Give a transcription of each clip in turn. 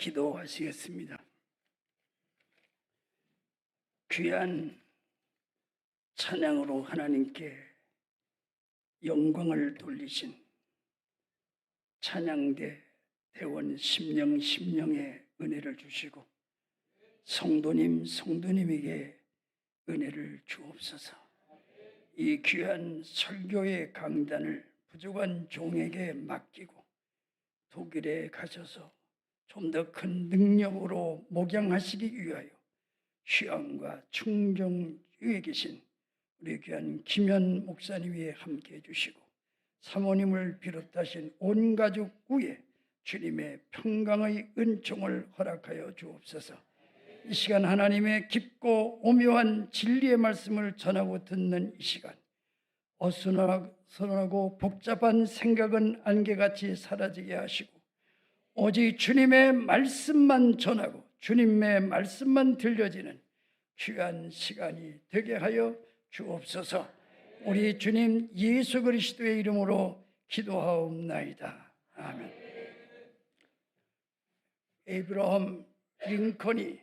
기도하시겠습니다. 귀한 찬양으로 하나님께 영광을 돌리신 찬양대 대원 심령의 은혜를 주시고 성도님에게 은혜를 주옵소서. 이 귀한 설교의 강단을 부족한 종에게 맡기고 독일에 가셔서 좀 더 큰 능력으로 목양하시기 위하여 휴양과 충정주에 계신 우리 귀한 김현 목사님이 함께해 주시고 사모님을 비롯하신 온 가족 위에 주님의 평강의 은총을 허락하여 주옵소서. 이 시간 하나님의 깊고 오묘한 진리의 말씀을 전하고 듣는 이 시간, 어수선하고 복잡한 생각은 안개같이 사라지게 하시고 오직 주님의 말씀만 전하고 주님의 말씀만 들려지는 귀한 시간이 되게 하여 주옵소서. 우리 주님 예수 그리스도의 이름으로 기도하옵나이다. 아멘. 에이브러함 링컨이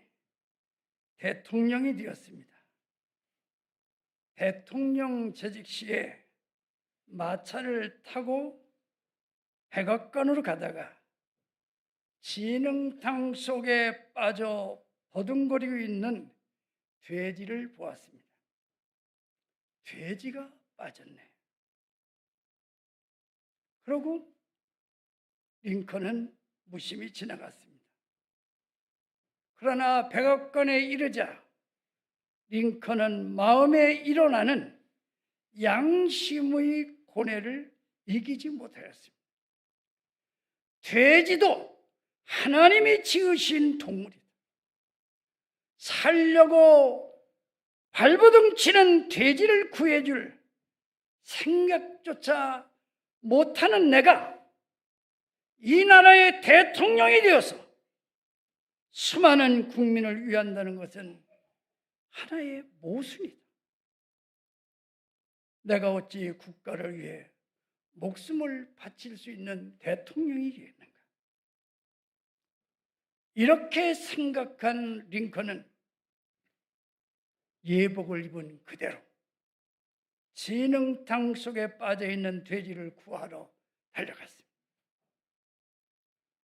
대통령이 되었습니다. 대통령 재직 시에 마차를 타고 백악관으로 가다가 진흙탕 속에 빠져 버둥거리고 있는 돼지를 보았습니다. 돼지가 빠졌네. 그러고 링컨은 무심히 지나갔습니다. 그러나 백악관에 이르자 링컨은 마음에 일어나는 양심의 고뇌를 이기지 못하였습니다. 돼지도 하나님이 지으신 동물이다. 살려고 발버둥 치는 돼지를 구해줄 생각조차 못하는 내가 이 나라의 대통령이 되어서 수많은 국민을 위한다는 것은 하나의 모순이다. 내가 어찌 국가를 위해 목숨을 바칠 수 있는 대통령이 되겠는가? 이렇게 생각한 링컨은 예복을 입은 그대로 진흙탕 속에 빠져있는 돼지를 구하러 달려갔습니다.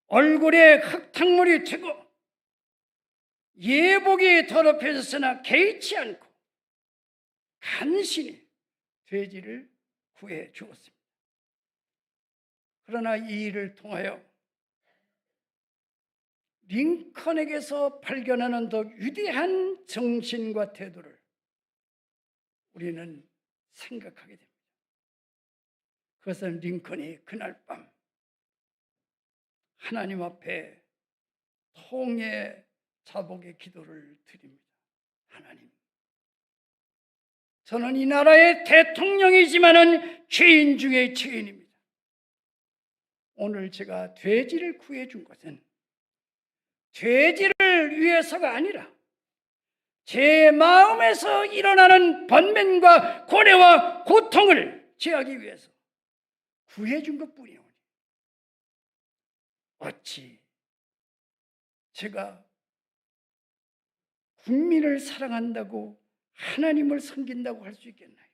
얼굴에 흙탕물이 튀고 예복이 더럽혀졌으나 개의치 않고 간신히 돼지를 구해 주었습니다. 그러나 이 일을 통하여 링컨에게서 발견하는 더 위대한 정신과 태도를 우리는 생각하게 됩니다. 그것은 링컨이 그날 밤 하나님 앞에 통의 자복의 기도를 드립니다. 하나님, 저는 이 나라의 대통령이지만은 죄인 중에 죄인입니다. 오늘 제가 돼지를 구해준 것은 돼지를 위해서가 아니라 제 마음에서 일어나는 번민과 고뇌와 고통을 제하기 위해서 구해준 것뿐이오니 어찌 제가 국민을 사랑한다고 하나님을 섬긴다고 할 수 있겠나요?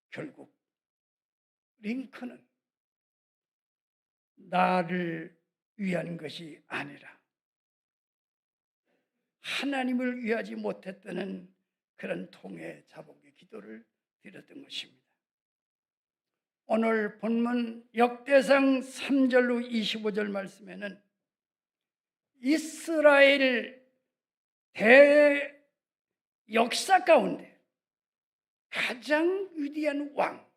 결국 링컨은 나를 위한 것이 아니라 하나님을 위하지 못했다는 그런 통해 자복의 기도를 드렸던 것입니다. 오늘 본문 역대상 3절로 25절 말씀에는 이스라엘 대역사 가운데 가장 위대한 왕,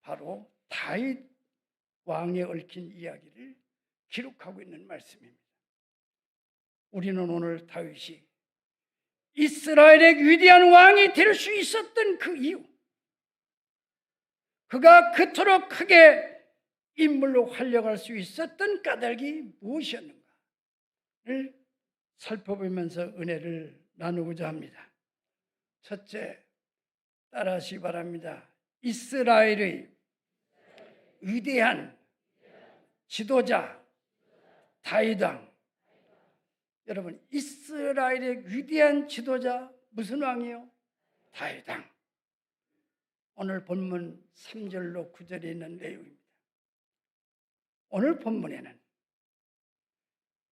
바로 다윗 왕에 얽힌 이야기를 기록하고 있는 말씀입니다. 우리는 오늘 다윗이 이스라엘의 위대한 왕이 될 수 있었던 그 이유, 그가 그토록 크게 인물로 활약할 수 있었던 까닭이 무엇이었는가를 살펴보면서 은혜를 나누고자 합니다. 첫째, 따라하시기 바랍니다. 이스라엘의 위대한 지도자 다윗 왕. 여러분, 이스라엘의 위대한 지도자 무슨 왕이요? 다윗 왕. 오늘 본문 3절로 9절에 있는 내용입니다. 오늘 본문에는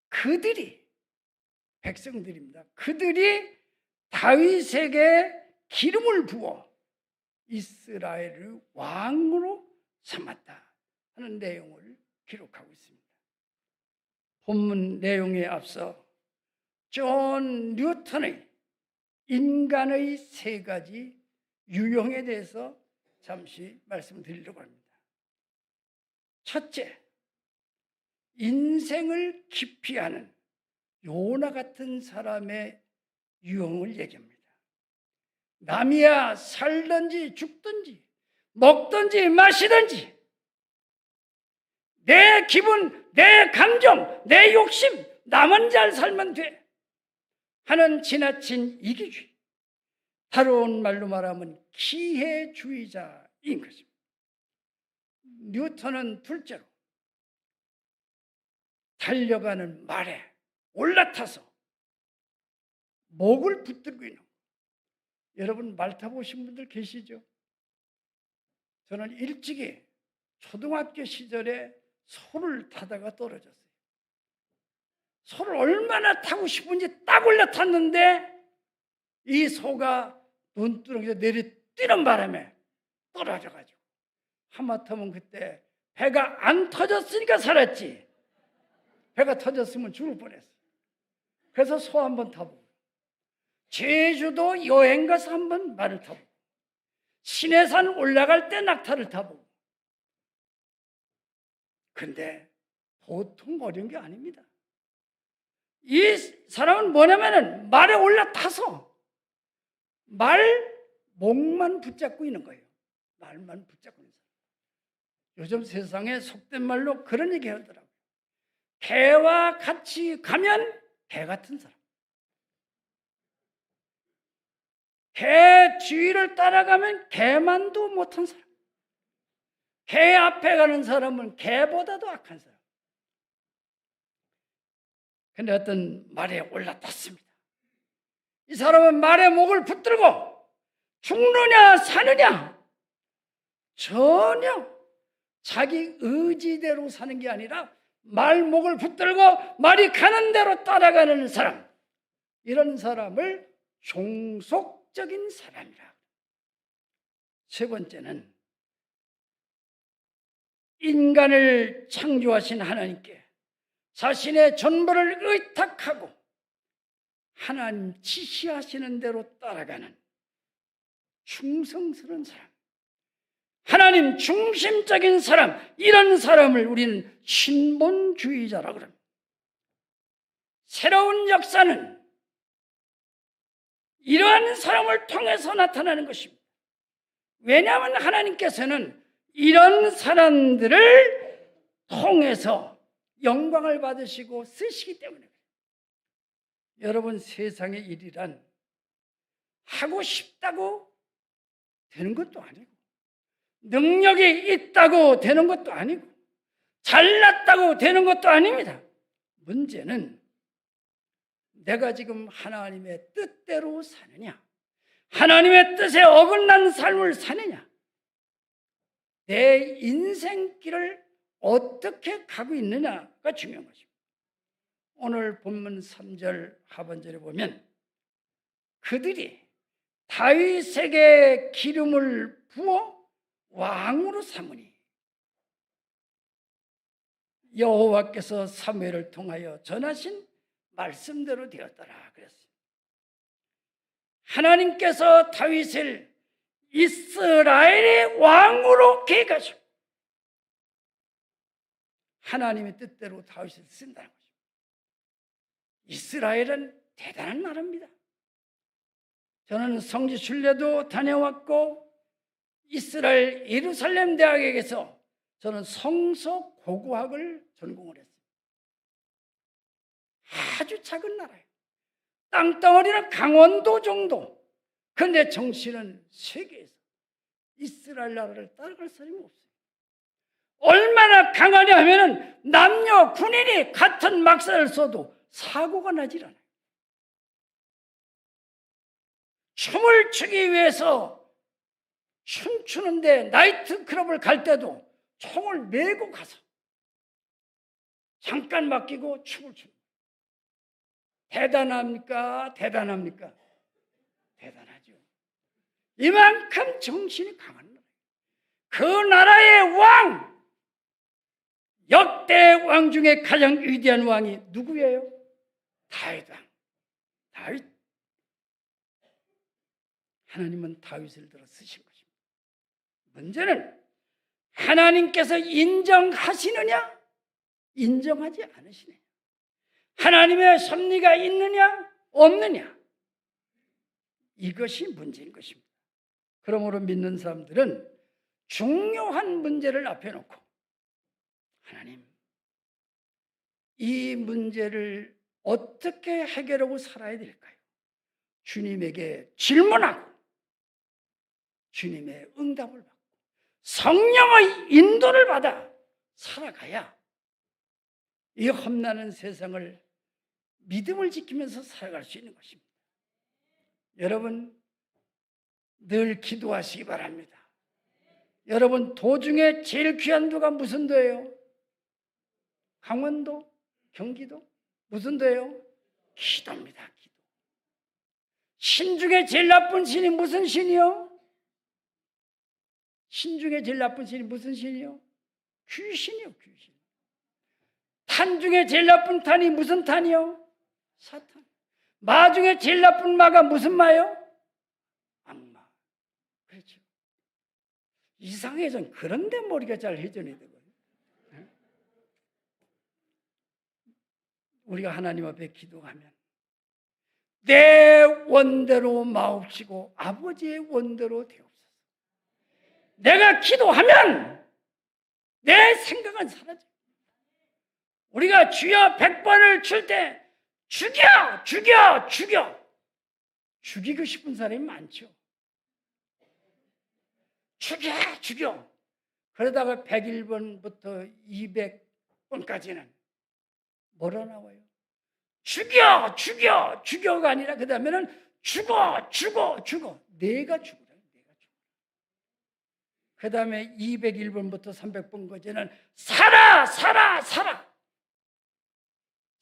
그들이, 백성들입니다. 그들이 다윗에게 기름을 부어 이스라엘을 왕으로 삼았다 하는 내용을 기록하고 있습니다. 본문 내용에 앞서 존 뉴턴의 인간의 세 가지 유형에 대해서 잠시 말씀드리려고 합니다. 첫째, 인생을 기피하는 요나 같은 사람의 유형을 얘기합니다. 남이야 살든지 죽든지 먹든지 마시든지 내 기분, 내 감정, 내 욕심, 남은 잘 살면 돼 하는 지나친 이기주의, 다른 말로 말하면 기회주의자인 것입니다. 뉴턴은 둘째로 달려가는 말에 올라타서 목을 붙들고 있는 거예요. 여러분, 말 타보신 분들 계시죠? 저는 일찍이 초등학교 시절에 소를 타다가 떨어졌어요. 소를 얼마나 타고 싶은지 딱 올라탔는데 이 소가 눈두렁에서 내리뛰는 바람에 떨어져가지고, 하마터면 그때 배가 안 터졌으니까 살았지, 배가 터졌으면 죽을 뻔했어요. 그래서 소 한번 타보고, 제주도 여행 가서 한번 말을 타보고, 신해산 올라갈 때 낙타를 타보고. 근데 보통 어려운 게 아닙니다. 이 사람은 뭐냐면은 말에 올라타서 목만 붙잡고 있는 거예요. 말만 붙잡고 있는 사람. 요즘 세상에 속된 말로 그런 얘기 하더라고요. 개와 같이 가면 개 같은 사람, 개 주위를 따라가면 개만도 못한 사람, 개 앞에 가는 사람은 개보다도 악한 사람. 근데 어떤 말에 올라탔습니다. 이 사람은 말의 목을 붙들고 죽느냐 사느냐 전혀 자기 의지대로 사는 게 아니라 말목을 붙들고 말이 가는 대로 따라가는 사람, 이런 사람을 종속적인 사람이라. 세 번째는 인간을 창조하신 하나님께 자신의 전부를 의탁하고 하나님 지시하시는 대로 따라가는 충성스러운 사람, 하나님 중심적인 사람, 이런 사람을 우리는 신본주의자라고 합니다. 새로운 역사는 이러한 사람을 통해서 나타나는 것입니다. 왜냐하면 하나님께서는 이런 사람들을 통해서 영광을 받으시고 쓰시기 때문에. 여러분, 세상의 일이란 하고 싶다고 되는 것도 아니고, 능력이 있다고 되는 것도 아니고, 잘났다고 되는 것도 아닙니다. 문제는 내가 지금 하나님의 뜻대로 사느냐, 하나님의 뜻에 어긋난 삶을 사느냐, 내 인생길을 어떻게 가고 있느냐가 중요한 것입니다. 오늘 본문 3절 하반절에 보면 그들이 다윗에게 기름을 부어 왕으로 삼으니 여호와께서 사무엘을 통하여 전하신 말씀대로 되었더라 그랬어요. 하나님께서 다윗을 이스라엘의 왕으로 계획하시고 하나님의 뜻대로 다윗을 쓴다는 거죠. 이스라엘은 대단한 나라입니다. 저는 성지 순례도 다녀왔고 이스라엘 예루살렘 대학에서 저는 성서 고고학을 전공을 했어요. 아주 작은 나라예요. 땅덩어리는 강원도 정도. 그런데 정치는 세계에서 이스라엘 나라를 따라갈 사람이 없어요. 얼마나 강하냐 하면은 남녀 군인이 같은 막사를 쏘도 사고가 나질 않아요. 춤을 추기 위해서 춤추는데 나이트클럽을 갈 때도 총을 메고 가서 잠깐 맡기고 춤을 추는 거예요. 대단합니까? 대단합니까? 대단하죠. 이만큼 정신이 강한 나라예요. 그 나라의 왕, 역대 왕 중에 가장 위대한 왕이 누구예요? 다윗 왕. 다윗. 하나님은 다윗을 들어 쓰신 것입니다. 문제는 하나님께서 인정하시느냐? 인정하지 않으시느냐? 하나님의 섭리가 있느냐? 없느냐? 이것이 문제인 것입니다. 그러므로 믿는 사람들은 중요한 문제를 앞에 놓고 하나님, 이 문제를 어떻게 해결하고 살아야 될까요? 주님에게 질문하고 주님의 응답을 받고 성령의 인도를 받아 살아가야 이 험난한 세상을 믿음을 지키면서 살아갈 수 있는 것입니다. 여러분, 늘 기도하시기 바랍니다. 여러분, 도중에 제일 귀한 도가 무슨 도예요? 강원도? 경기도? 무슨 도예요? 기도입니다. 기도. 신 중에 제일 나쁜 신이 무슨 신이요? 신 중에 제일 나쁜 신이 무슨 신이요? 귀신이요, 귀신. 탄 중에 제일 나쁜 탄이 무슨 탄이요? 사탄. 마 중에 제일 나쁜 마가 무슨 마요? 악마. 그렇죠. 이상해서 그런데 머리가 잘 회전이 되거든요. 우리가 하나님 앞에 기도하면 내 원대로 마옵시고 아버지의 원대로 되옵소서. 내가 기도하면 내 생각은 사라져요. 우리가 주여 100번을 칠 때 죽여! 죽여! 죽여! 죽이고 싶은 사람이 많죠. 죽여! 죽여! 그러다가 101번부터 200번까지는 뭐라 나와요? 죽여! 죽여! 죽여가 아니라 그 다음에는 죽어! 죽어! 죽어! 내가 죽으라. 내가 죽으라. 그 다음에 201번부터 300번까지는 살아! 살아! 살아!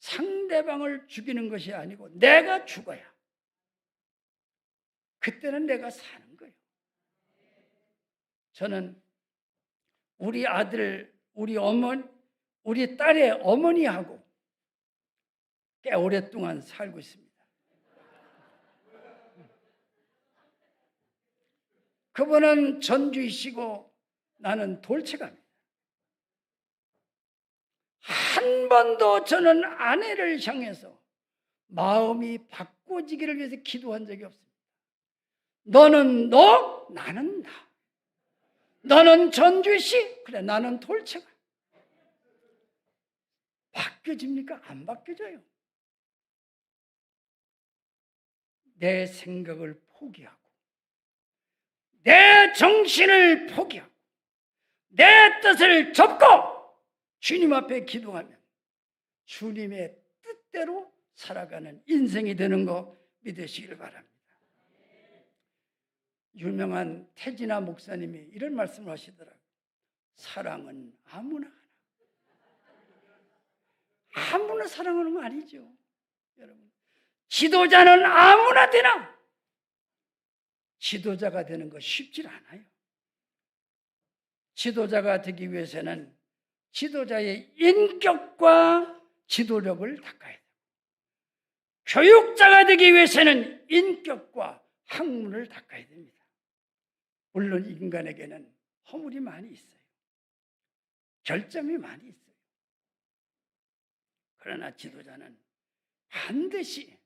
상대방을 죽이는 것이 아니고 내가 죽어야 그때는 내가 사는 거예요. 저는 우리 아들, 우리 어머니, 우리 딸의 어머니하고 꽤 오랫동안 살고 있습니다. 그분은 전주이시고 나는 돌체갑니다. 한 번도 저는 아내를 향해서 마음이 바꿔지기를 위해서 기도한 적이 없습니다. 너는 너, 나는 나. 너는 전주시, 그래 나는 돌체가. 바뀌어집니까? 안 바뀌어져요. 내 생각을 포기하고 내 정신을 포기하고 내 뜻을 접고 주님 앞에 기도하면 주님의 뜻대로 살아가는 인생이 되는 거 믿으시길 바랍니다. 유명한 태진아 목사님이 이런 말씀을 하시더라고요. 사랑은 아무나 하나. 아무나 사랑하는 거 아니죠. 여러분, 지도자는 아무나 되나? 지도자가 되는 거 쉽지 않아요. 지도자가 되기 위해서는 지도자의 인격과 지도력을 닦아야 돼요. 교육자가 되기 위해서는 인격과 학문을 닦아야 됩니다. 물론 인간에게는 허물이 많이 있어요. 결점이 많이 있어요. 그러나 지도자는 반드시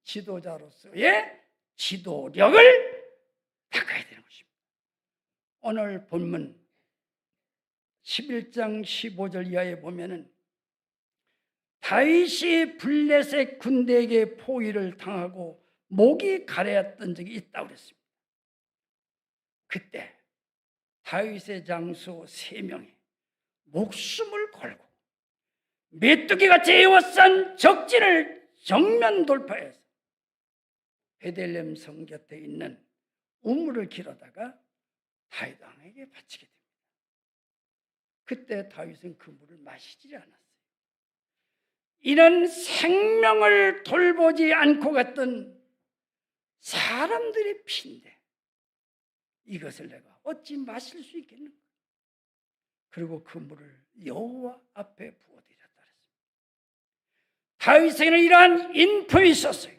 지도자로서의 지도력을 닦아야 되는 것입니다. 오늘 본문 11장 15절 이하에 보면은 다윗이 블레셋 군대에게 포위를 당하고 목이 가래었던 적이 있다고 그랬습니다. 그때 다윗의 장수 3명이 목숨을 걸고 메뚜기같이 에워싼 적진을 정면 돌파해서 베들레헴 성 곁에 있는 우물을 길어다가 다윗 왕에게 바치게 됩니다. 그때 다윗은 그 물을 마시지 않았어요. 이런 생명을 돌보지 않고 갔던 사람들의 피인데 이것을 내가 어찌 마실 수 있겠는가? 그리고 그 물을 여호와 앞에 부어드렸다 그랬습니다. 다윗에게는 이러한 인품이 있었어요.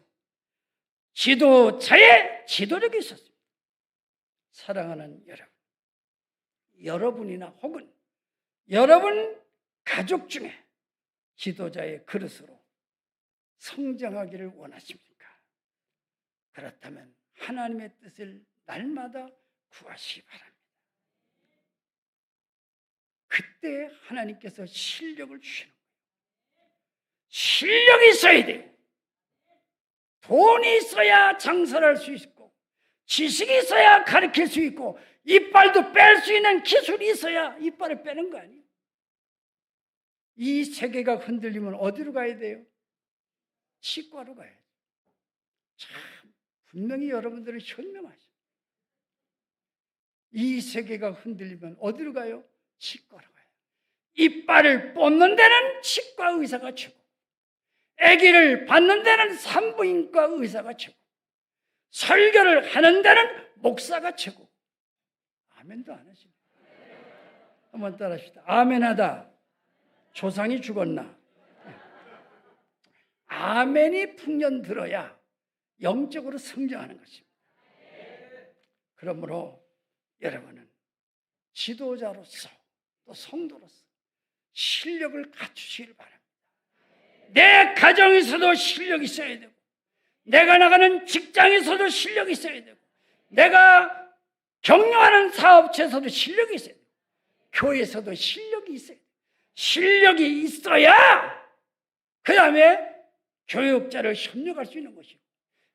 지도자의 지도력이 있었습니다. 사랑하는 여러분, 여러분이나 혹은 여러분 가족 중에 지도자의 그릇으로 성장하기를 원하십니까? 그렇다면 하나님의 뜻을 날마다 구하시기 바랍니다. 그때 하나님께서 실력을 주시는 거예요. 실력이 있어야 돼요. 돈이 있어야 장사를 할 수 있고, 지식이 있어야 가르칠 수 있고, 이빨도 뺄 수 있는 기술이 있어야 이빨을 빼는 거 아니에요? 이 세계가 흔들리면 어디로 가야 돼요? 치과로 가야 돼요. 참 분명히 여러분들은 현명하죠. 이 세계가 흔들리면 어디로 가요? 치과로 가요. 이빨을 뽑는 데는 치과 의사가 최고, 아기를 받는 데는 산부인과 의사가 최고, 설교를 하는 데는 목사가 최고. 아멘도 안 하시네. 한번 따라합시다. 아멘하다. 조상이 죽었나? 아멘이 풍년 들어야 영적으로 성장하는 것입니다. 그러므로 여러분은 지도자로서 또 성도로서 실력을 갖추시길 바랍니다. 내 가정에서도 실력이 있어야 되고, 내가 나가는 직장에서도 실력이 있어야 되고, 내가 경영하는 사업체에서도 실력이 있어야 되고, 교회에서도 실력이 있어야 돼요. 실력이 있어야 그 다음에 교육자를 협력할 수 있는 것이고,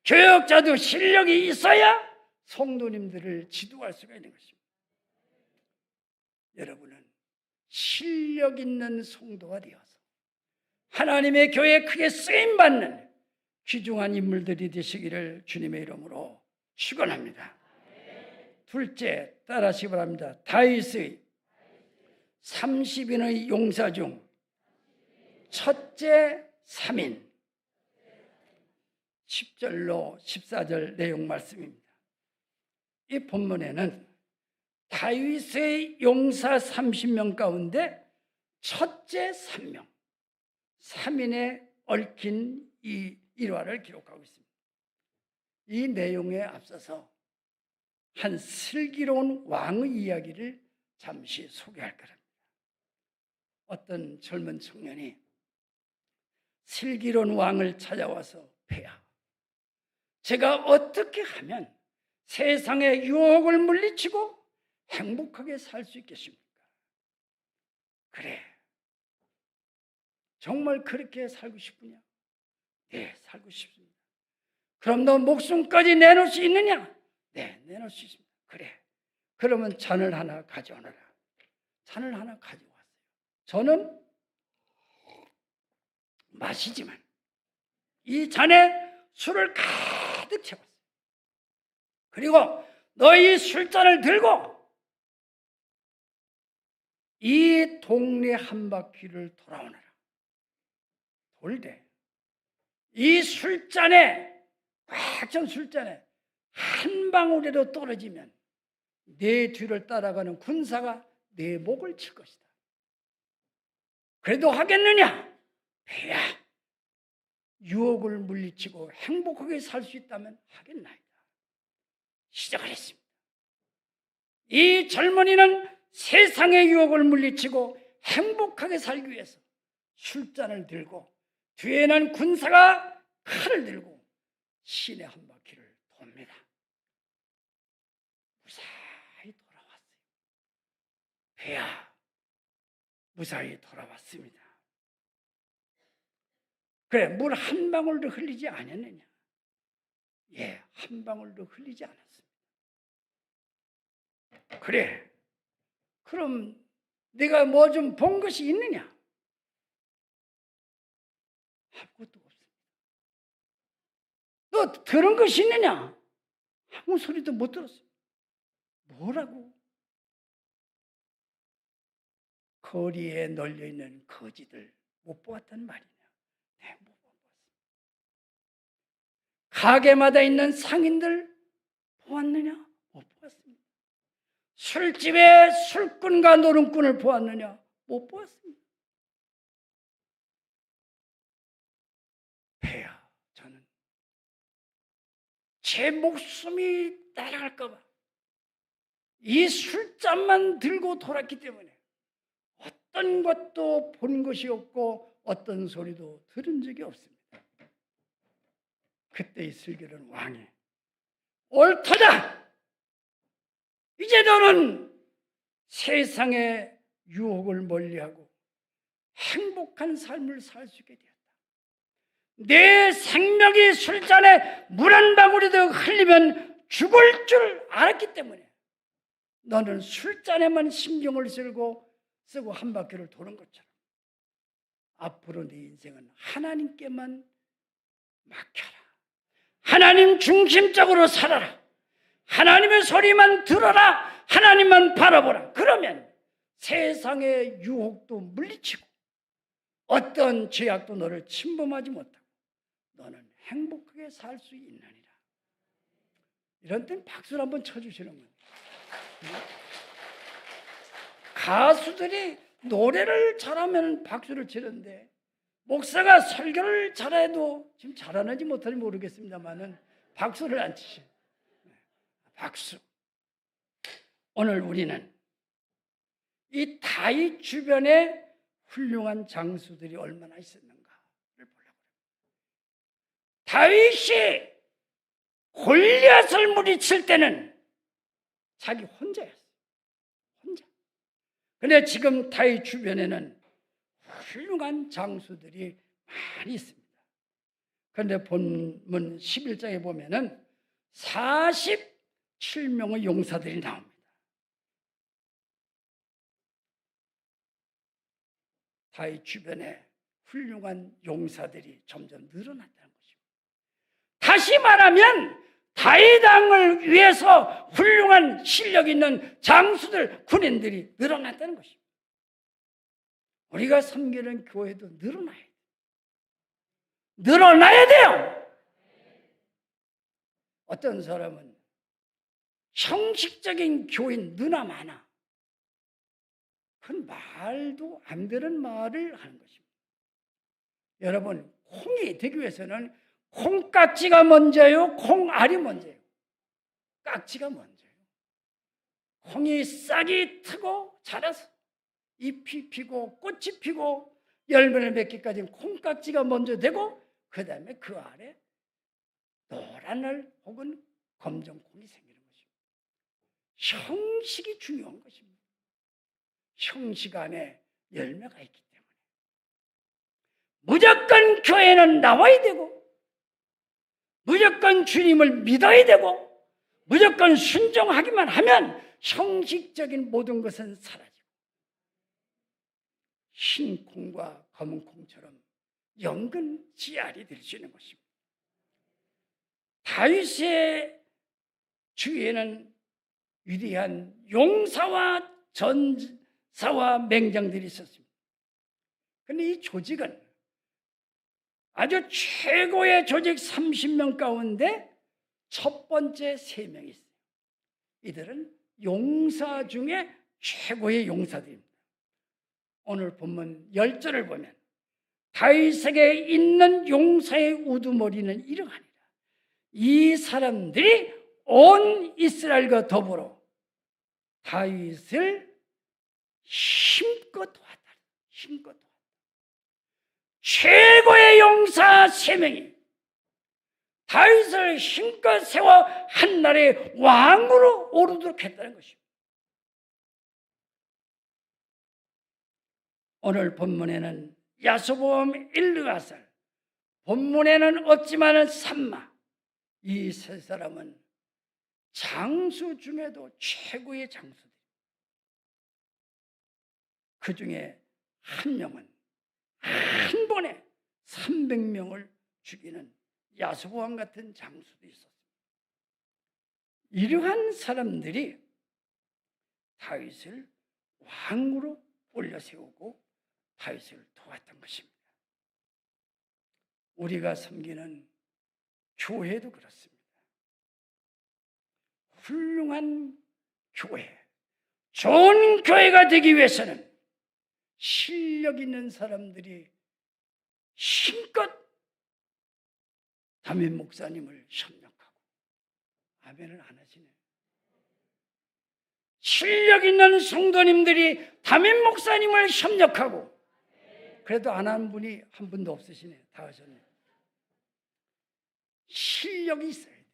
교육자도 실력이 있어야 성도님들을 지도할 수가 있는 것입니다. 여러분은 실력 있는 성도가 되어서 하나님의 교회에 크게 쓰임받는 귀중한 인물들이 되시기를 주님의 이름으로 축원합니다. 둘째, 따라하시기 바랍니다. 다윗의 30인의 용사 중 첫째 3인. 10절로 14절 내용 말씀입니다. 이 본문에는 다윗의 용사 30명 가운데 첫째 3명, 3인에 얽힌 이 일화를 기록하고 있습니다. 이 내용에 앞서서 한 슬기로운 왕의 이야기를 잠시 소개할 겁니다. 어떤 젊은 청년이 슬기로운 왕을 찾아와서, 폐하, 제가 어떻게 하면 세상의 유혹을 물리치고 행복하게 살 수 있겠습니까? 그래, 정말 그렇게 살고 싶으냐? 네, 살고 싶습니다. 그럼 너 목숨까지 내놓을 수 있느냐? 네, 내놓을 수 있습니다. 그래, 그러면 잔을 하나 가져오너라. 잔을 하나 가져왔어요. 저는 마시지만 이 잔에 술을 가득 채웠어요. 그리고 너희 술잔을 들고 이 동네 한 바퀴를 돌아오너라. 돌되 이 술잔에, 꽉 찬 술잔에 한 방울이라도 떨어지면 내 뒤를 따라가는 군사가 내 목을 칠 것이다. 그래도 하겠느냐? 폐하, 유혹을 물리치고 행복하게 살 수 있다면 하겠나이다. 시작을 했습니다. 이 젊은이는 세상의 유혹을 물리치고 행복하게 살기 위해서 술잔을 들고 뒤에는 군사가 칼을 들고 시내 한 바퀴를 돕니다. 무사히 돌아왔어요. 폐하, 무사히 돌아왔습니다. 그래, 물 한 방울도 흘리지 않았느냐? 예, 한 방울도 흘리지 않았습니다. 그래, 그럼 네가 뭐 좀 본 것이 있느냐? 아무것도 없습니다. 너 들은 것이 있느냐? 아무 소리도 못 들었어요. 뭐라고? 거리에 널려있는 거지들 못 보았단 말이냐? 네, 못 보았습니다. 가게마다 있는 상인들 보았느냐? 못 보았습니다. 술집에 술꾼과 노름꾼을 보았느냐? 못 보았습니다. 배야, 저는 제 목숨이 날아갈까 봐 이 술잔만 들고 돌았기 때문에 어떤 것도 본 것이 없고 어떤 소리도 들은 적이 없습니다. 그때 이 슬기로운 왕이 옳다! 이제 너는 세상의 유혹을 멀리하고 행복한 삶을 살 수 있게 되었다. 내 생명이 술잔에 물 한 방울이도 흘리면 죽을 줄 알았기 때문에 너는 술잔에만 신경을 쓰고 한 바퀴를 도는 것처럼 앞으로 네 인생은 하나님께만 맡겨라. 하나님 중심적으로 살아라. 하나님의 소리만 들어라. 하나님만 바라보라. 그러면 세상의 유혹도 물리치고 어떤 죄악도 너를 침범하지 못하고 너는 행복하게 살 수 있느니라. 이런 땐 박수를 한번 쳐주시는 거예요. 가수들이 노래를 잘하면 박수를 치는데 목사가 설교를 잘해도 지금 잘하는지 못하는지 모르겠습니다만은 박수를 안 치셔. 박수. 오늘 우리는 이 다윗 주변에 훌륭한 장수들이 얼마나 있었는가를 보려고 합니다. 다윗이 골리앗을 물리칠 때는 자기 혼자였어요. 혼자. 그런데 지금 다윗 주변에는 훌륭한 장수들이 많이 있습니다. 그런데 본문 11장에 보면은 47명의 용사들이 나옵니다. 다윗 주변에 훌륭한 용사들이 점점 늘어났다는 것입니다. 다시 말하면 다윗 왕을 위해서 훌륭한 실력 있는 장수들, 군인들이 늘어났다는 것입니다. 우리가 섬기는 교회도 늘어나야 돼요. 늘어나야 돼요. 어떤 사람은 형식적인 교인 너나 많아. 그건 말도 안 되는 말을 하는 것입니다. 여러분, 콩이 되기 위해서는 콩깍지가 먼저요, 콩알이 먼저요? 깍지가 먼저요. 콩이 싹이 트고 자라서 잎이 피고 꽃이 피고 열매를 맺기까지는 콩깍지가 먼저 되고 그 다음에 그 아래 노란 알 혹은 검정콩이 생기는 것입니다. 형식이 중요한 것입니다. 형식 안에 열매가 있기 때문에 무조건 교회는 나와야 되고 무조건 주님을 믿어야 되고 무조건 순종하기만 하면 형식적인 모든 것은 사라지고 흰 콩과 검은 콩처럼 영근 씨알이 될 수 있는 것입니다. 다윗의 주위에는 위대한 용사와 전사와 맹장들이 있었습니다. 그런데 이 조직은 아주 최고의 조직 30명 가운데 첫 번째 3명이 있어요. 이들은 용사 중에 최고의 용사들입니다. 오늘 본문 10절을 보면 다윗에게 있는 용사의 우두머리는 이러하니라. 이 사람들이 온 이스라엘과 더불어 다윗을 힘껏 도왔다. 힘껏 도왔다. 최고의 용사 3명이 다윗을 힘껏 세워 한나라의 왕으로 오르도록 했다는 것입니다. 오늘 본문에는 야소보암, 엘르아살, 본문에는 없지만은 삼마, 이 세 사람은 장수 중에도 최고의 장수들. 그 중에 한 명은 한 번에 300명을 죽이는 야소보암 같은 장수도 있었습니다. 이러한 사람들이 다윗을 왕으로 올려세우고 다윗을 도왔던 것입니다. 우리가 섬기는 교회도 그렇습니다. 훌륭한 교회, 좋은 교회가 되기 위해서는 실력 있는 사람들이 힘껏 담임 목사님을 협력하고, 아멘을 안 하시네. 실력 있는 성도님들이 담임 목사님을 협력하고, 그래도 안 한 분이 한 분도 없으시네. 다 하셨네. 실력이 있어야 돼요.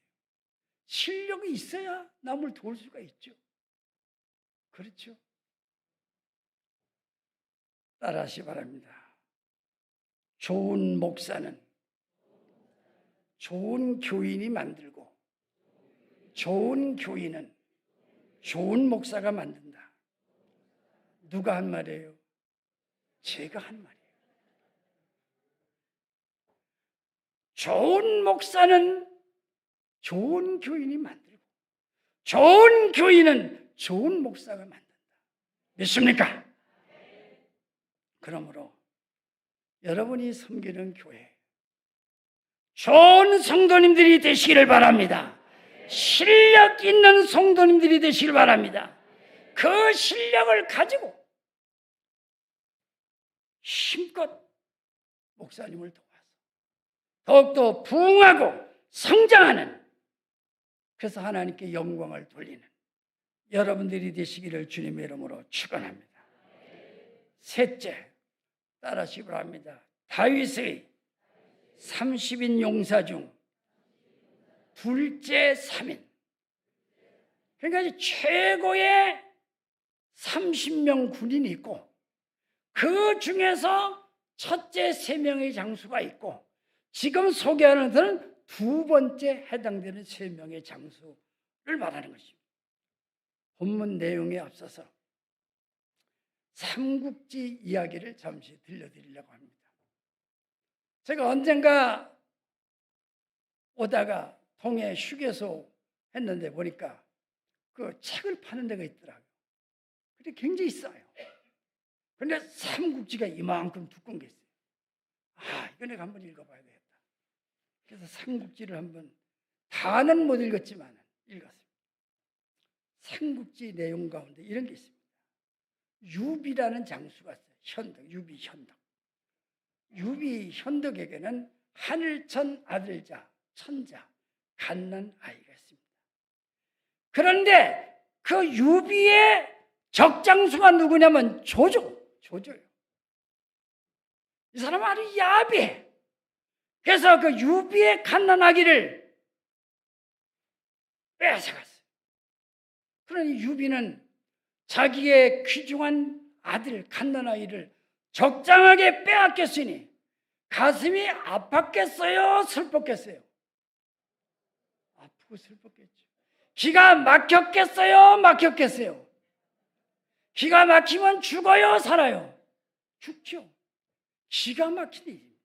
실력이 있어야 남을 도울 수가 있죠. 그렇죠? 따라하시 바랍니다. 좋은 목사는 좋은 교인이 만들고, 좋은 교인은 좋은 목사가 만든다. 누가 한 말이에요? 제가 한 말이에요. 좋은 목사는 좋은 교인이 만들고, 좋은 교인은 좋은 목사가 만든다. 믿습니까? 그러므로 여러분이 섬기는 교회, 좋은 성도님들이 되시기를 바랍니다. 실력 있는 성도님들이 되시길 바랍니다. 그 실력을 가지고 힘껏 목사님을 도와서 더욱더 부흥하고 성장하는, 그래서 하나님께 영광을 돌리는 여러분들이 되시기를 주님의 이름으로 축원합니다. 셋째, 따라하시기 바랍니다. 다윗의 30인 용사 중 둘째 3인, 그러니까 최고의 30명 군인이 있고, 그 중에서 첫째 3명의 장수가 있고, 지금 소개하는 것은 두 번째 해당되는 3명의 장수를 말하는 것입니다. 본문 내용에 앞서서 삼국지 이야기를 잠시 들려드리려고 합니다. 제가 언젠가 오다가 동해 휴게소 했는데 보니까 그 책을 파는 데가 있더라고요. 근데 굉장히 싸요. 그런데 삼국지가 이만큼 두꺼운 게 있어요. 이거 내가 한번 읽어봐야 되겠다. 그래서 삼국지를 한번, 다는 못 읽었지만 읽었습니다. 삼국지 내용 가운데 이런 게 있습니다. 유비라는 장수가 있어요. 현덕, 유비 현덕. 유비 현덕에게는 하늘천 아들자, 천자, 갓난 아이가 있습니다. 그런데 그 유비의 적장수가 누구냐면 조조예요. 이 사람은 아주 야비해. 그래서 그 유비의 갓난 아기를 빼앗아갔어요. 그러니 유비는 자기의 귀중한 아들, 갓난 아이를 적장하게 빼앗겼으니 가슴이 아팠겠어요? 슬펐겠어요? 아프고 슬펐겠죠. 기가 막혔겠어요? 막혔겠어요? 기가 막히면 죽어요? 살아요? 죽죠. 기가 막힌 일입니다.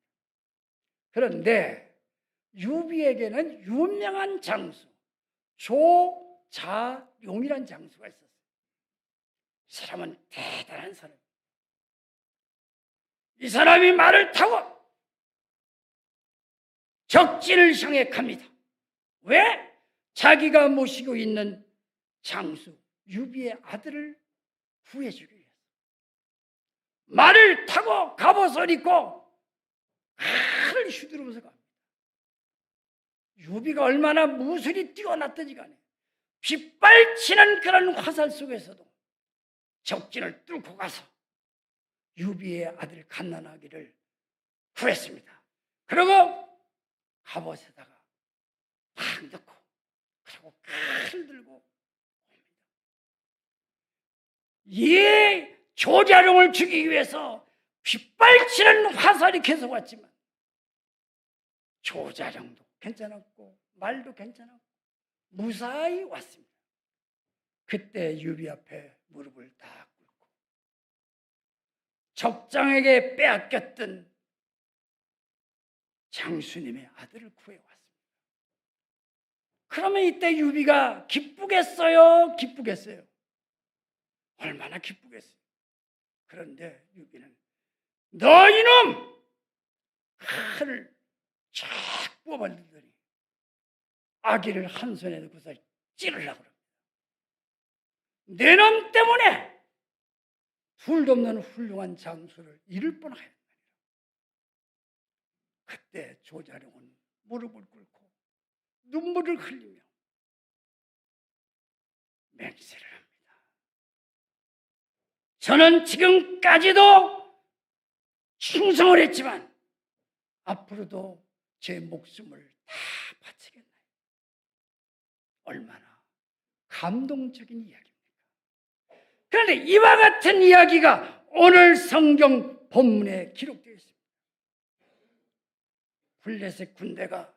그런데 유비에게는 유명한 장수 조자룡이라는 장수가 있었어요. 이 사람은 대단한 사람입니다. 이 사람이 말을 타고 적진을 향해 갑니다. 왜? 자기가 모시고 있는 장수 유비의 아들을 구해주기 위해서 말을 타고 갑옷을 입고 칼을 휘두르면서 갑니다. 유비가 얼마나 무술이 뛰어났든지 간에 빗발치는 그런 화살 속에서도 적진을 뚫고 가서 유비의 아들 갓난아기를 구했습니다. 그리고 갑옷에다가 팍 넣고, 그리고 칼을 들고 옵니다. 이 조자룡을 죽이기 위해서 빗발치는 화살이 계속 왔지만 조자룡도 괜찮았고 말도 괜찮았고 무사히 왔습니다. 그때 유비 앞에 무릎을 딱 꿇고 적장에게 빼앗겼던 장수님의 아들을 구해왔습니다. 그러면 이때 유비가 기쁘겠어요? 기쁘겠어요? 얼마나 기쁘겠어요? 그런데 유비는 너 이놈! 칼을 쫙 뽑아들더니 아기를 한 손에 넣고서 찌르려고 합니다. 내 놈 때문에 둘도 없는 훌륭한 장수를 잃을 뻔하였다. 그때 조자룡은 무릎을 꿇고 눈물을 흘리며 맹세를 합니다. 저는 지금까지도 충성을 했지만 앞으로도 제 목숨을 다 바치겠나요? 얼마나 감동적인 이야기입니까? 그런데 이와 같은 이야기가 오늘 성경 본문에 기록되어 있습니다. 블레셋 군대가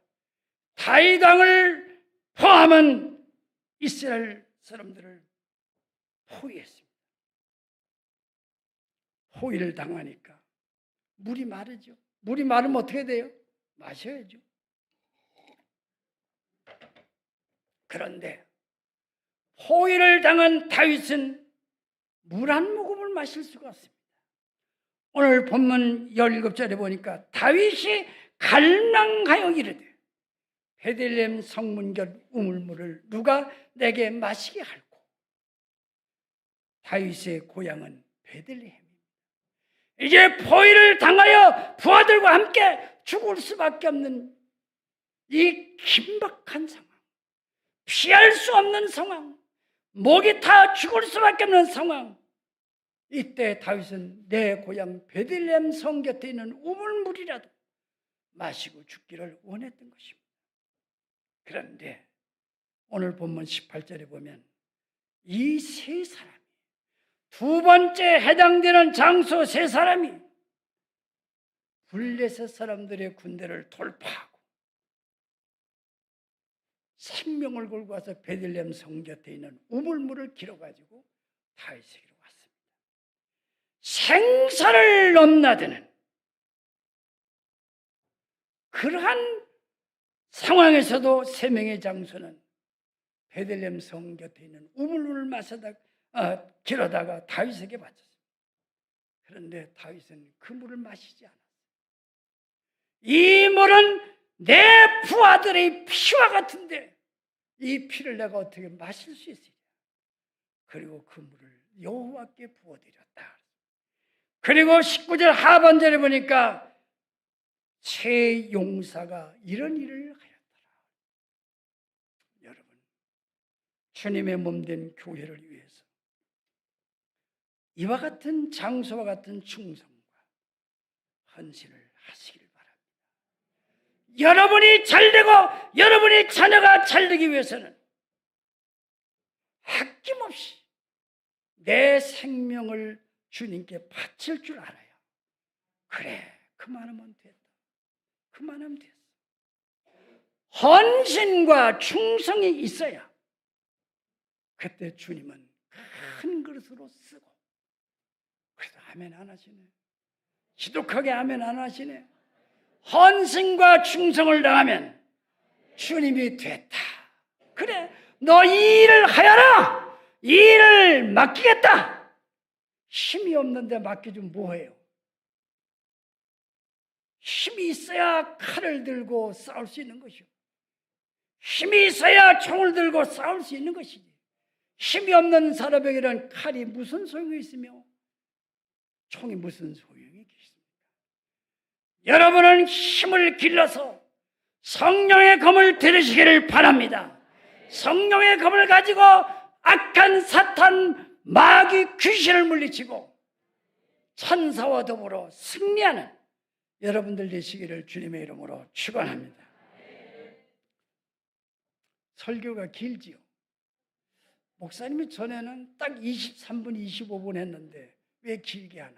다윗 왕을 포함한 이스라엘 사람들을 포위했습니다. 포위를 당하니까 물이 마르죠. 물이 마르면 어떻게 돼요? 마셔야죠. 그런데 포위를 당한 다윗은 물 한 모금을 마실 수가 없습니다. 오늘 본문 17절에 보니까 다윗이 갈망하여 이르되 베들레헴 성문곁 우물물을 누가 내게 마시게 할꼬. 다윗의 고향은 베들레헴입니다. 이제 포위를 당하여 부하들과 함께 죽을 수밖에 없는 이 긴박한 상황, 피할 수 없는 상황, 목이 타 죽을 수밖에 없는 상황. 이때 다윗은 내 고향 베들레헴 성 곁에 있는 우물물이라도 마시고 죽기를 원했던 것입니다. 그런데 오늘 본문 18절에 보면 이 세 사람이, 두 번째 해당되는 장소 세 사람이 블레셋 사람들의 군대를 돌파하고 생명을 걸고 와서 베들레헴 성 곁에 있는 우물물을 길어가지고 다윗에게로 왔습니다. 생사를 넘나드는 그러한 상황에서도 세 명의 장수는 베들레헴 성 곁에 있는 우물물을 길어다가 다윗에게 바쳤습니다. 그런데 다윗은 그 물을 마시지 않았어요. 이 물은 내 부하들의 피와 같은데 이 피를 내가 어떻게 마실 수 있으냐. 그리고 그 물을 여호와께 부어드렸다. 그리고 19절 하반절에 보니까 새 용사가 이런 일을 하였더라. 여러분, 주님의 몸된 교회를 위해서 이와 같은 장소와 같은 충성과 헌신을 하시길 바랍니다. 여러분이 잘되고 여러분의 자녀가 잘되기 위해서는 아낌없이 내 생명을 주님께 바칠 줄 알아요. 그래, 그만하면 됐다. 그만하면 됐어. 헌신과 충성이 있어야 그때 주님은 큰 그릇으로 쓰고. 그래도 아멘 안 하시네. 지독하게 아멘 안 하시네. 헌신과 충성을 당하면 주님이 됐다. 그래, 너 이 일을 하여라. 이 일을 맡기겠다. 힘이 없는데 맡겨주면 뭐해요? 힘이 있어야 칼을 들고 싸울 수 있는 것이요. 힘이 있어야 총을 들고 싸울 수 있는 것이지. 힘이 없는 사람에게는 칼이 무슨 소용이 있으며 총이 무슨 소용이 있습니까? 여러분은 힘을 길러서 성령의 검을 들으시기를 바랍니다. 성령의 검을 가지고 악한 사탄, 마귀, 귀신을 물리치고 천사와 더불어 승리하는 여러분들 되시기를 주님의 이름으로 축원합니다. 설교가 길지요. 목사님이 전에는 딱 23분, 25분 했는데 왜 길게 하나?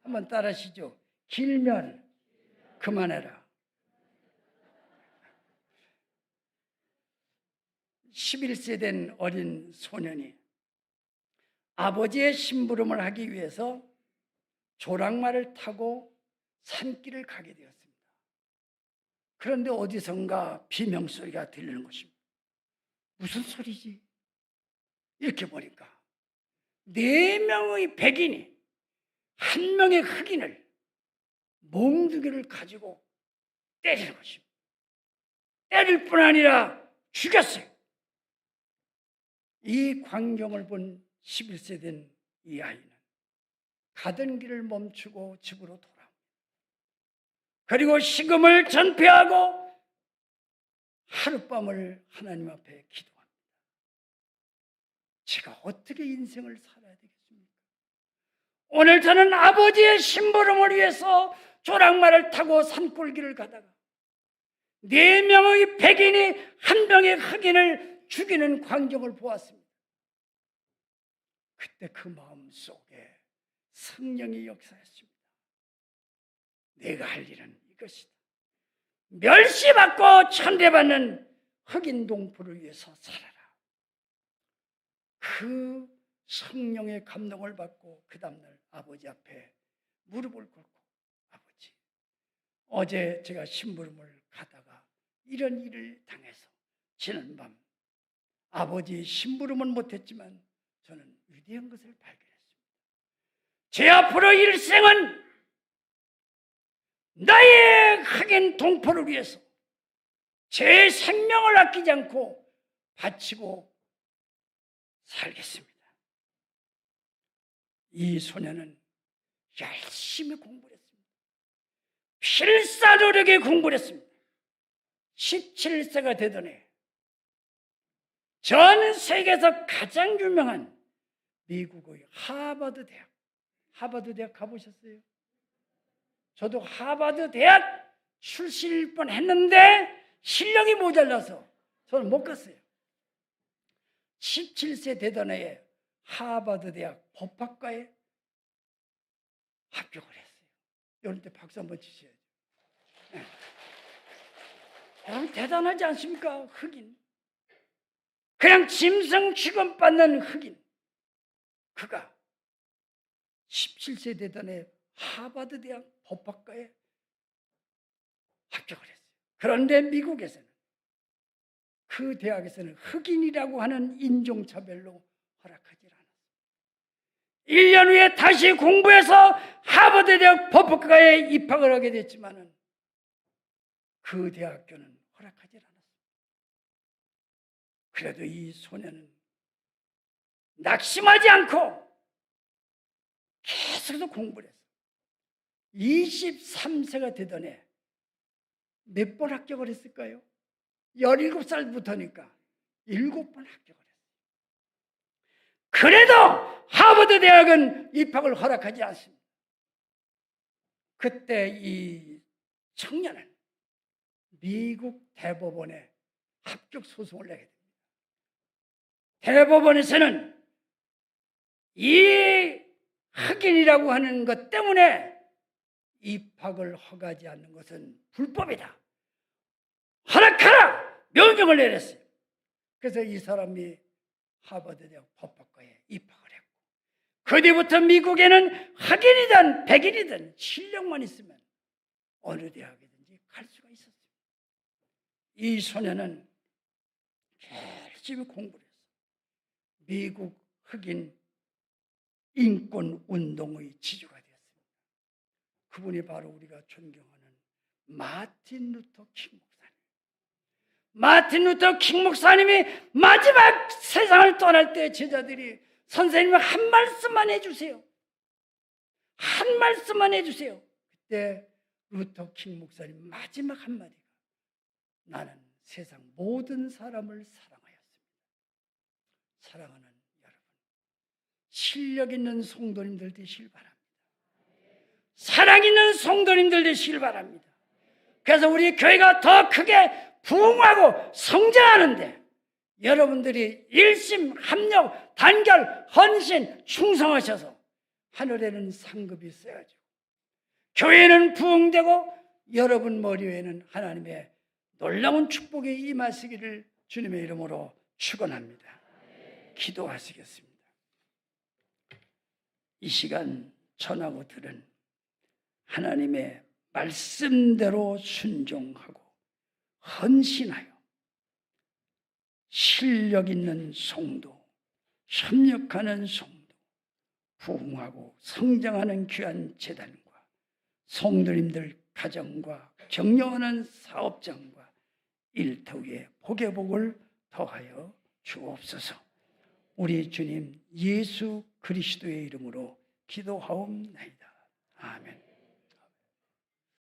한번 따라하시죠. 길면 그만해라. 11세 된 어린 소년이 아버지의 심부름을 하기 위해서 조랑말을 타고 산길을 가게 되었습니다. 그런데 어디선가 비명소리가 들리는 것입니다. 무슨 소리지? 이렇게 보니까 4명의 백인이 1명의 흑인을 몽둥이를 가지고 때리는 것입니다. 때릴 뿐 아니라 죽였어요. 이 광경을 본 11세 된 이 아이는 가던 길을 멈추고 집으로 돌아옵니다. 그리고 식음을 전폐하고 하룻밤을 하나님 앞에 기도합니다. 제가 어떻게 인생을 살아야 되겠습니까? 오늘 저는 아버지의 심부름을 위해서 조랑말을 타고 산골길을 가다가 4명의 백인이 1명의 흑인을 죽이는 광경을 보았습니다. 그때 그 마음 속에 성령이 역사했습니다. 내가 할 일은 이것이다. 멸시받고 천대받는 흑인 동포를 위해서 살아라. 그 성령의 감동을 받고 그 다음날 아버지 앞에 무릎을 꿇고, 아버지, 어제 제가 심부름을 가다가 이런 일을 당해서 지난밤 아버지 심부름은 못했지만 저는 위대한 것을 발견했습니다. 제 앞으로 일생은 나의 흑인 동포를 위해서 제 생명을 아끼지 않고 바치고 살겠습니다. 이 소녀는 열심히 공부를 했습니다. 필사노력에 공부를 했습니다. 17세가 되던 해 전 세계에서 가장 유명한 미국의 하버드 대학 가보셨어요? 저도 하버드 대학 출신일 뻔했는데 실력이 모자라서 저는 못 갔어요. 17세 되던 해에 하버드 대학 법학과에 합격을 했어요. 이럴 때 박수 한번 치셔야죠. 네. 여러분 대단하지 않습니까? 흑인. 그냥 짐승 취급받는 흑인. 그가 17세 되던 해 하버드 대학 법학과에 합격을 했어요. 그런데 미국에서는, 그 대학에서는 흑인이라고 하는 인종차별로 허락하지 않았어요. 1년 후에 다시 공부해서 하버드 대학 법학과에 입학을 하게 됐지만 그 대학교는 허락하지 않았어요. 그래도 이 소녀는 낙심하지 않고 계속해서 공부를 했어요. 23세가 되던 해 몇 번 합격을 했을까요? 17살부터니까 7번 합격을 했어요. 그래도 하버드 대학은 입학을 허락하지 않습니다. 그때 이 청년은 미국 대법원에 합격 소송을 내게 됩니다. 대법원에서는 이 흑인이라고 하는 것 때문에 입학을 허가하지 않는 것은 불법이다. 허락하라! 명령을 내렸어요. 그래서 이 사람이 하버드 대학 법학과에 입학을 했고, 그 뒤부터 미국에는 흑인이든 백인이든 실력만 있으면 어느 대학이든지 갈 수가 있었어요. 이 소녀는 열심히 공부를 했어요. 미국 흑인 인권 운동의 지주가 되었습니다. 그분이 바로 우리가 존경하는 마틴 루터 킹 목사님. 마틴 루터 킹 목사님이 마지막 세상을 떠날 때 제자들이 선생님 한 말씀만 해주세요. 한 말씀만 해주세요. 그때 루터 킹 목사님 마지막 한마디가 나는 세상 모든 사람을 사랑하였습니다. 사랑하는 여러분, 실력 있는 성도님들 되시길 바랍니다. 사랑 있는 성도님들 되시길 바랍니다. 그래서 우리 교회가 더 크게 부흥하고 성장하는데 여러분들이 일심, 합력, 단결, 헌신, 충성하셔서 하늘에는 상급이 쌓여지고 교회는 부흥되고 여러분 머리 위에는 하나님의 놀라운 축복이 임하시기를 주님의 이름으로 축원합니다. 기도하시겠습니다. 이 시간 전하고 들은 하나님의 말씀대로 순종하고 헌신하여 실력 있는 성도, 협력하는 성도, 부흥하고 성장하는 귀한 재단과 성도님들 가정과 경영하는 사업장과 일터에 복의 복을 더하여 주옵소서. 우리 주님 예수 그리스도의 이름으로 기도하옵나이다. 아멘.